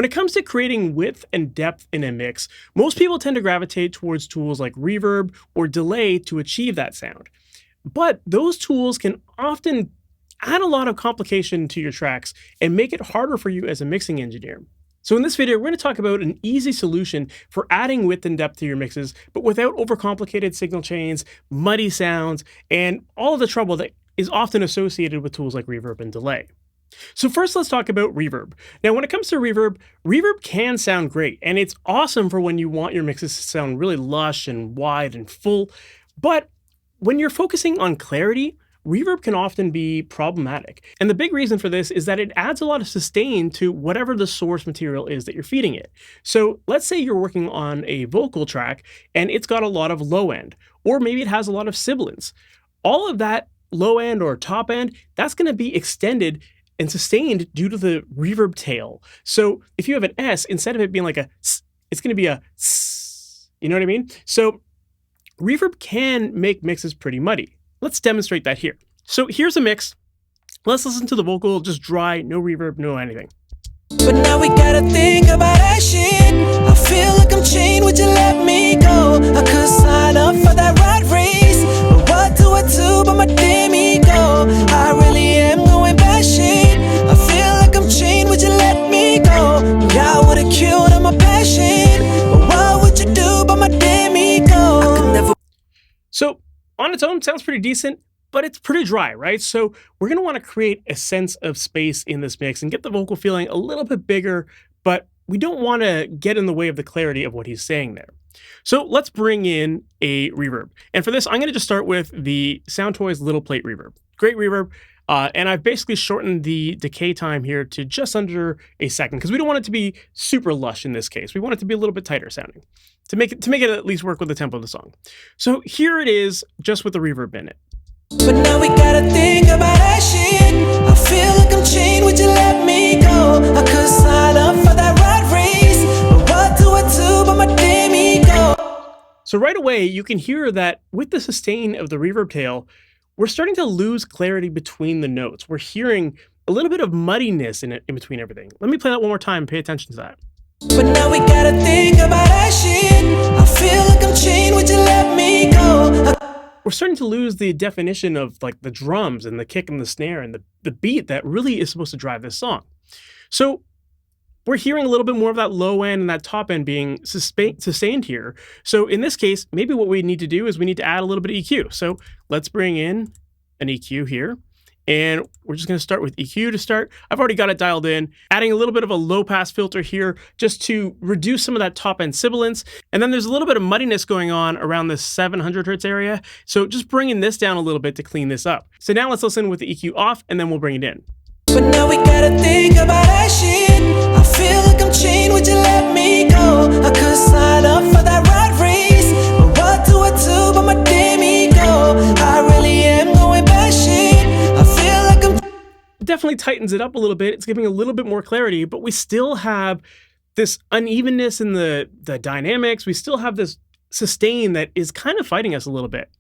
When it comes to creating width and depth in a mix, most people tend to gravitate towards tools like reverb or delay to achieve that sound. But those tools can often add a lot of complication to your tracks and make it harder for you as a mixing engineer. So in this video, we're going to talk about an easy solution for adding width and depth to your mixes, but without overcomplicated signal chains, muddy sounds, and all of the trouble that is often associated with tools like reverb and delay. So first, let's talk about reverb. Now, when it comes to reverb, reverb can sound great, and it's awesome for when you want your mixes to sound really lush and wide and full. But when you're focusing on clarity, reverb can often be problematic. And the big reason for this is that it adds a lot of sustain to whatever the source material is that you're feeding it. So let's say you're working on a vocal track and it's got a lot of low end, or maybe it has a lot of sibilants. All of that low end or top end, that's going to be extended and sustained due to the reverb tail. So if you have an S, instead of it being like a S, it's going to be a S. You know what I mean? So reverb can make mixes pretty muddy. Let's demonstrate that here. So here's a mix. Let's listen to the vocal, just dry, no reverb, no anything. But now we gotta think about that shit. I feel like I'm chained, would you let me go? I could sign up for that rat race, but what do I do but my damn ego? I really am going batshit. I feel like I'm chained, would you let me go? Yeah, I would've killed on my passion, but what would you do but my damn ego? I could never. So on its own, sounds pretty decent, but it's pretty dry, right? So we're gonna wanna create a sense of space in this mix and get the vocal feeling a little bit bigger, but we don't wanna get in the way of the clarity of what he's saying there. So let's bring in a reverb. And for this, I'm gonna just start with the Soundtoys Little Plate Reverb. Great reverb. And I've basically shortened the decay time here to just under a second because we don't want it to be super lush in this case. We want it to be a little bit tighter sounding to make it at least work with the tempo of the song. So here it is, just with the reverb in it. But now we gotta think about that shit. I feel like I'm chained, would you let me go? I could sign up for that rat race, but what do I do but my damn ego? So right away, you can hear that with the sustain of the reverb tail, we're starting to lose clarity between the notes. We're hearing a little bit of muddiness in between everything. Let me play that one more time and pay attention to that. But now we gotta think about that shit. I feel like I'm chained, would you let me go? We're starting to lose the definition of like the drums and the kick and the snare and the beat that really is supposed to drive this song. So we're hearing a little bit more of that low end and that top end being sustained here. So in this case, maybe what we need to do is we need to add a little bit of EQ. So let's bring in an EQ here. And we're just going to start with EQ to start. I've already got it dialed in, adding a little bit of a low pass filter here just to reduce some of that top end sibilance. And then there's a little bit of muddiness going on around the 700 hertz area. So just bringing this down a little bit to clean this up. So now let's listen with the EQ off and then we'll bring it in. But now we gotta think about that shit. I feel like I'm chained, would you let me go? I could sign up for that rat race, but what do I do but my damn ego? I really am going batshit. I feel like I'm. It definitely tightens it up a little bit. It's giving a little bit more clarity, but we still have this unevenness in the dynamics. We still have this sustain that is kind of fighting us a little bit.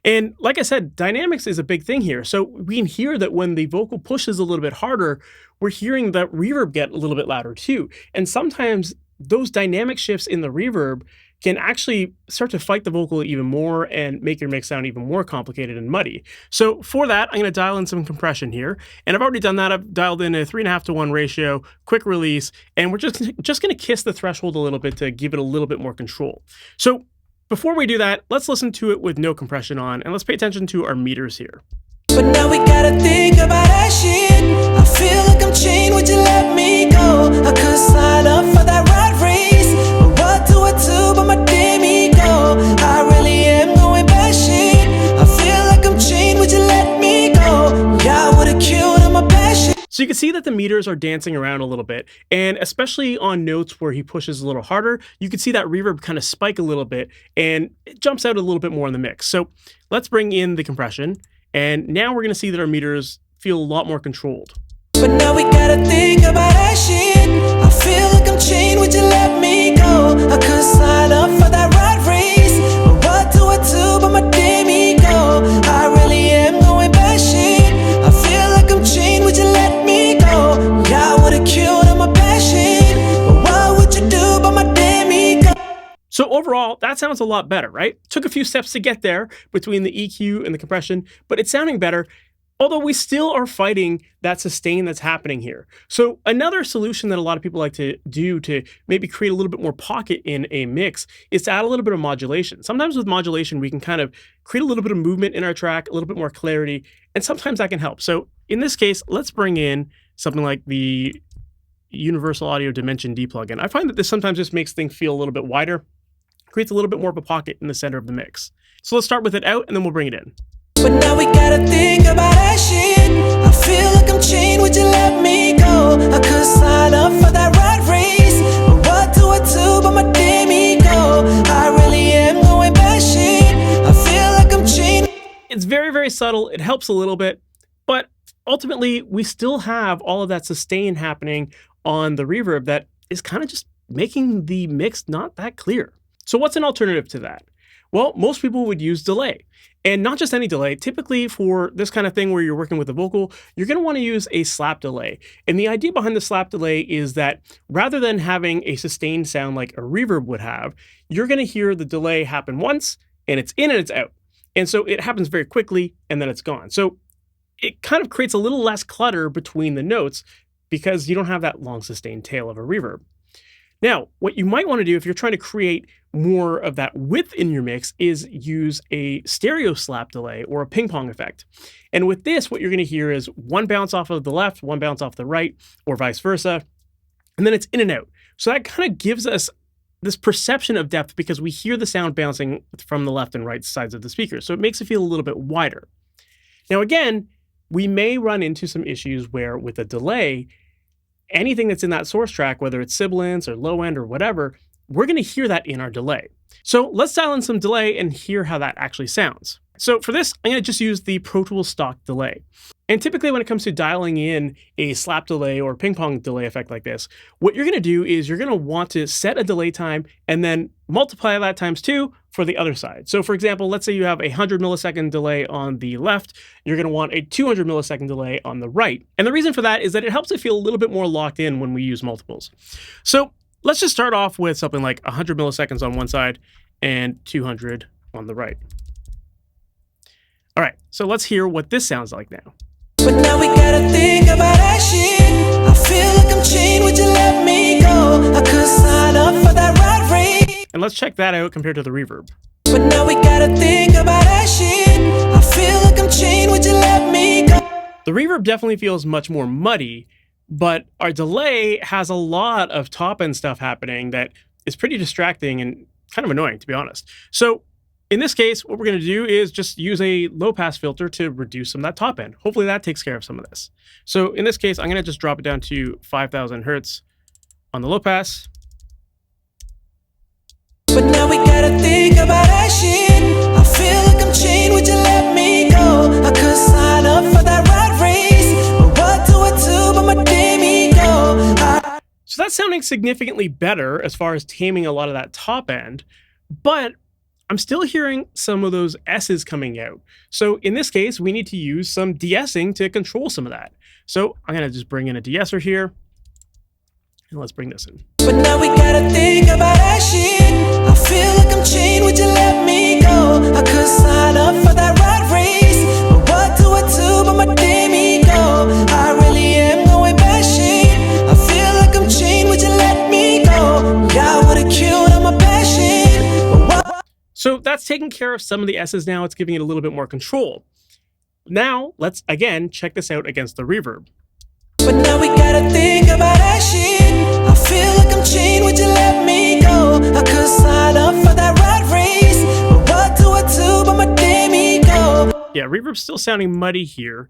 And like I said, dynamics is a big thing here. So we can hear that when the vocal pushes a little bit harder, we're hearing that reverb get a little bit louder too. And sometimes those dynamic shifts in the reverb can actually start to fight the vocal even more and make your mix sound even more complicated and muddy. So for that, I'm going to dial in some compression here. And I've already done that. I've dialed in a 3.5-to-1 ratio, quick release, and we're just going to kiss the threshold a little bit to give it a little bit more control. So before we do that, let's listen to it with no compression on, and let's pay attention to our meters here. But now we gotta think about that shit. I feel like I'm chained, would you let me go? I could sign up for that rat race, but what do I do but my damn ego? I really am going batshit. I feel like I'm chained, would you let me go? Yeah, I would've killed on my passion. So you can see that the meters are dancing around a little bit, and especially on notes where he pushes a little harder, you can see that reverb kind of spike a little bit, and it jumps out a little bit more in the mix. So let's bring in the compression, and now we're going to see that our meters feel a lot more controlled. But now we gotta think about that shit. I feel like I'm chained, would you let me go? I could sign up for that rat race, but what do I do but my damn ego? I really am going batshit. I feel like I'm chained, would you let me go? Yeah, I would've killed on my passion, overall, that sounds a lot better, right? Took a few steps to get there between the EQ and the compression, but it's sounding better. Although we still are fighting that sustain that's happening here. So another solution that a lot of people like to do to maybe create a little bit more pocket in a mix is to add a little bit of modulation. Sometimes with modulation, we can kind of create a little bit of movement in our track, a little bit more clarity, and sometimes that can help. So in this case, let's bring in something like the Universal Audio Dimension D plugin. I find that this sometimes just makes things feel a little bit wider, creates a little bit more of a pocket in the center of the mix. So let's start with it out and then we'll bring it in. But now we gotta think about that shit. I feel like I'm chained, would you let me go? I could sign up for that rat race, but what do I do but my damn ego? I really am going batshit. I feel like I'm chained. It's very, very subtle. It helps a little bit, but ultimately we still have all of that sustain happening on the reverb that is kind of just making the mix not that clear. So what's an alternative to that? Well, most people would use delay. And not just any delay. Typically for this kind of thing where you're working with a vocal, you're going to want to use a slap delay. And the idea behind the slap delay is that rather than having a sustained sound like a reverb would have, you're going to hear the delay happen once and it's in and it's out. And so it happens very quickly and then it's gone. So it kind of creates a little less clutter between the notes because you don't have that long sustained tail of a reverb. Now, what you might want to do if you're trying to create more of that width in your mix is use a stereo slap delay or a ping pong effect. And with this, what you're going to hear is one bounce off of the left, one bounce off the right, or vice versa. And then it's in and out. So that kind of gives us this perception of depth because we hear the sound bouncing from the left and right sides of the speaker. So it makes it feel a little bit wider. Now, again, we may run into some issues where with a delay, anything that's in that source track, whether it's sibilants or low end or whatever, we're going to hear that in our delay. So let's dial in some delay and hear how that actually sounds. So for this, I'm going to just use the Pro Tools stock delay. And typically when it comes to dialing in a slap delay or ping pong delay effect like this, what you're going to do is you're going to want to set a delay time and then multiply that times 2 for the other side. So for example, let's say you have a 100 millisecond delay on the left, you're going to want a 200 millisecond delay on the right. And the reason for that is that it helps it feel a little bit more locked in when we use multiples. So let's just start off with something like 100 milliseconds on one side and 200 on the right. All right, so let's hear what this sounds like now. But now we gotta think about that shit. I feel like I'm chained, would you let me go? I could sign up for that rat race. And let's check that out compared to the reverb. But now we gotta think about that shit. I feel like I'm chained, would you let me go? The reverb definitely feels much more muddy, but our delay has a lot of top end stuff happening that is pretty distracting and kind of annoying, to be honest. So in this case, what we're going to do is just use a low pass filter to reduce some of that top end. Hopefully that takes care of some of this. So in this case, I'm going to just drop it down to 5,000 hertz on the low pass. But now we gotta think about that shit. I feel like I'm chained, would you let me go? I could sign up for that rat race, but what do I do but my damn ego? So that's sounding significantly better as far as taming a lot of that top end, but I'm still hearing some of those S's coming out. So in this case, we need to use some de-essing to control some of that. So I'm going to just bring in a de-esser here. And let's bring this in. But now we gotta think about that shit. I feel like I'm chained, would you let me go? I could sign up for that rat race, but what do I do but my damn ego? I really am going batshit. I feel like I'm chained, would you let me go? Yeah, I would've killed on my passion, but what? So that's taking care of some of the S's now. It's giving it a little bit more control. Now, let's again check this out against the reverb. But now we gotta think about that shit. I feel like I'm chained, would you let me go? I could sign up for that rat race, but what do I do but my damn ego? Yeah, reverb's still sounding muddy here.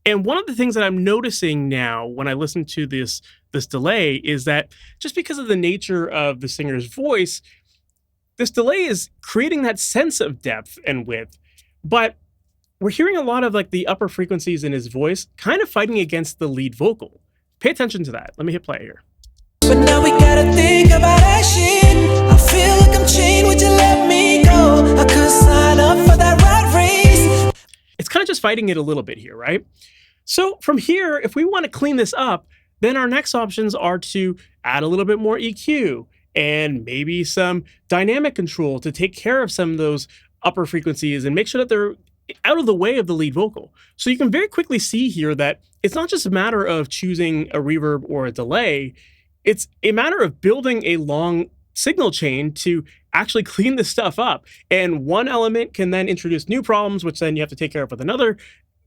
And one of the things that I'm noticing now when I listen to this delay is that just because of the nature of the singer's voice, this delay is creating that sense of depth and width, but we're hearing a lot of like the upper frequencies in his voice kind of fighting against the lead vocal. Pay attention to that. Let me hit play here. But now we gotta think about that shit. I feel like I'm chained, would you let me go? I could sign up for that rat race. It's kind of just fighting it a little bit here, right? So from here, if we want to clean this up, then our next options are to add a little bit more EQ and maybe some dynamic control to take care of some of those upper frequencies and make sure that they're out of the way of the lead vocal. So you can very quickly see here that it's not just a matter of choosing a reverb or a delay, it's a matter of building a long signal chain to actually clean this stuff up. And one element can then introduce new problems, which then you have to take care of with another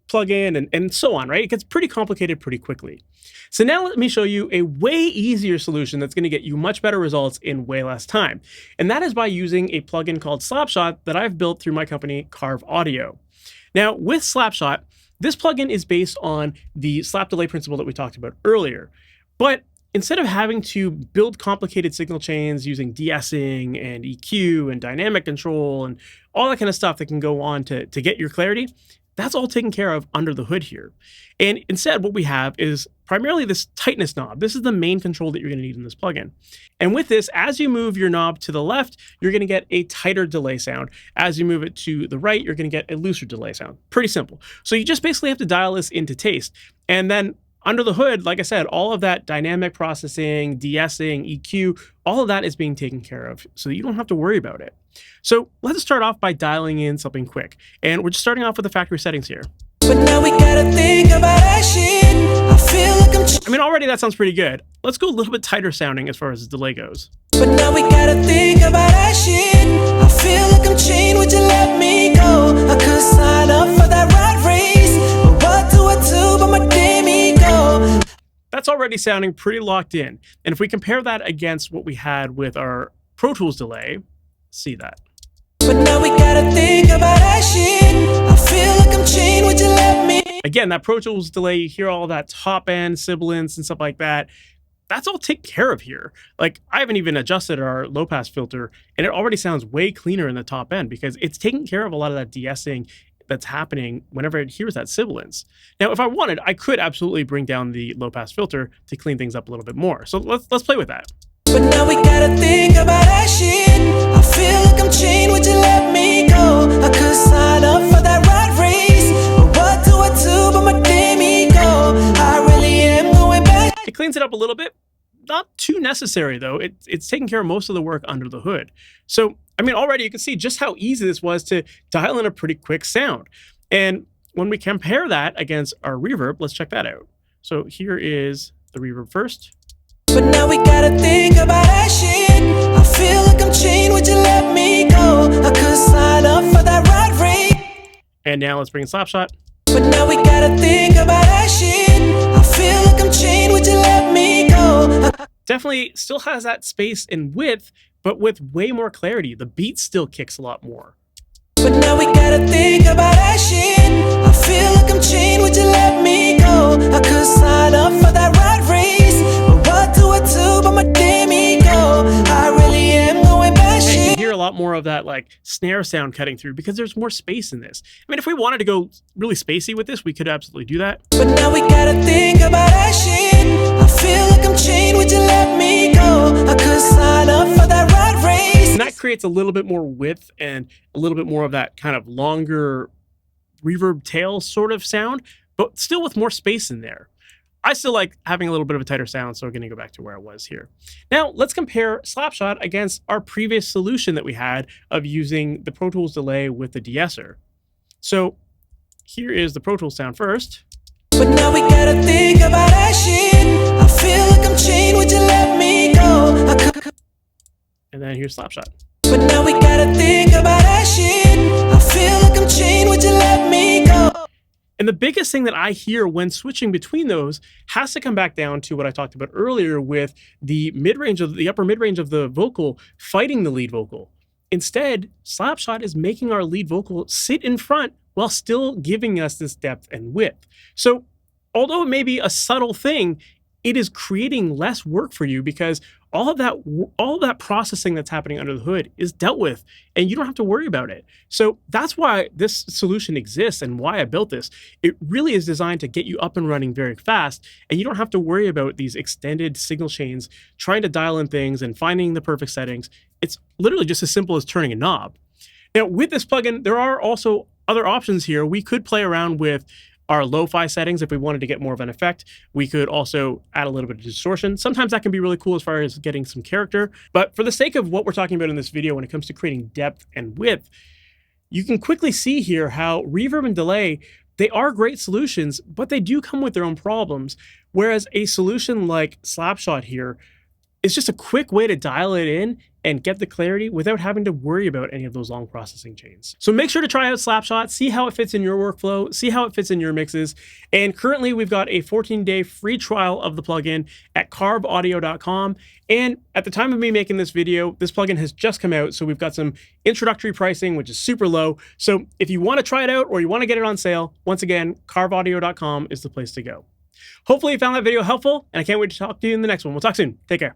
plugin and so on, right? It gets pretty complicated pretty quickly. So now let me show you a way easier solution that's going to get you much better results in way less time. And that is by using a plugin called Slapshot that I've built through my company, Carve Audio. Now, with Slapshot, this plugin is based on the slap delay principle that we talked about earlier. But instead of having to build complicated signal chains using de-essing and EQ and dynamic control and all that kind of stuff that can go on to get your clarity, that's all taken care of under the hood here. And instead, what we have is primarily this tightness knob. This is the main control that you're going to need in this plugin. And with this, as you move your knob to the left, you're going to get a tighter delay sound. As you move it to the right, you're going to get a looser delay sound. Pretty simple. So you just basically have to dial this into taste. And then under the hood, like I said, all of that dynamic processing, de-essing, EQ, all of that is being taken care of so that you don't have to worry about it. So let's start off by dialing in something quick. And we're just starting off with the factory settings here. But now we gotta think about that shit. I feel like I mean, already that sounds pretty good. Let's go a little bit tighter sounding as far as the delay goes. But now we gotta think about that shit. I feel like I'm chained, would you let me go? I could sign up for that rat race, but what do I do but my damn ego? That's already sounding pretty locked in. And if we compare that against what we had with our Pro Tools delay, see that. But now we gotta think about that shit. I feel like I'm chained, would you let me? Again, that Pro Tools delay, you hear all that top end sibilance and stuff like that. That's all taken care of here. Like, I haven't even adjusted our low pass filter, and it already sounds way cleaner in the top end because it's taking care of a lot of that de-essing that's happening whenever it hears that sibilance. Now, if I wanted, I could absolutely bring down the low pass filter to clean things up a little bit more. So let's play with that. But now we gotta think about that shit. I feel like I'm chained, would you let me go? I could sign up for that rat race, but what do I do but my damn ego? I really am going back. It cleans it up a little bit. Not too necessary, though. It's taking care of most of the work under the hood. So, I mean, already you can see just how easy this was to dial in a pretty quick sound. And when we compare that against our reverb, let's check that out. So here is the reverb first. But now we gotta think about that shit. I feel like I'm chained, would you let me go? I could sign up for that rat race. And now let's bring in Slapshot. But now we gotta think about that shit. I feel like I'm chained, would you let me go? Definitely still has that space and width, but with way more clarity. The beat still kicks a lot more. But now we gotta think about that shit. I feel like I'm chained, would you let me go? I could sign up for that rat race, but what do I do but my damn ego? I really am going back And you shit. hear a lot more of that like snare sound cutting through because there's more space in this. I mean, if we wanted to go really spacey with this, we could absolutely do that. But now we gotta think about that shit. I feel like I'm chained, would you let me go? I could sign up for that rat race. And that creates a little bit more width and a little bit more of that kind of longer reverb tail sort of sound, but still with more space in there. I still like having a little bit of a tighter sound, so we're going to go back to where I was here. Now, let's compare Slapshot against our previous solution that we had of using the Pro Tools delay with the de-esser. So here is the Pro Tools sound first. But now we gotta think about that shit. I feel like I'm chained, would you let me go? I could. And then here's Slapshot. But now we gotta think about that shit. I feel like I'm chained, would you let me go? And the biggest thing that I hear when switching between those has to come back down to what I talked about earlier with the upper mid-range of the vocal fighting the lead vocal. Instead, Slapshot is making our lead vocal sit in front while still giving us this depth and width. So although it may be a subtle thing, it is creating less work for you because all of that processing that's happening under the hood is dealt with and you don't have to worry about it. So that's why this solution exists and why I built this. It really is designed to get you up and running very fast and you don't have to worry about these extended signal chains, trying to dial in things and finding the perfect settings. It's literally just as simple as turning a knob. Now with this plugin, there are also other options here. We could play around with our lo-fi settings if we wanted to get more of an effect. We could also add a little bit of distortion. Sometimes that can be really cool as far as getting some character. But for the sake of what we're talking about in this video, when it comes to creating depth and width, you can quickly see here how reverb and delay, they are great solutions, but they do come with their own problems. Whereas a solution like Slapshot here is just a quick way to dial it in and get the clarity without having to worry about any of those long processing chains. So make sure to try out Slapshot, see how it fits in your workflow, see how it fits in your mixes. And currently we've got a 14-day free trial of the plugin at carvaudio.com. And at the time of me making this video, this plugin has just come out. So we've got some introductory pricing, which is super low. So if you want to try it out or you want to get it on sale, once again, carvaudio.com is the place to go. Hopefully you found that video helpful, and I can't wait to talk to you in the next one. We'll talk soon. Take care.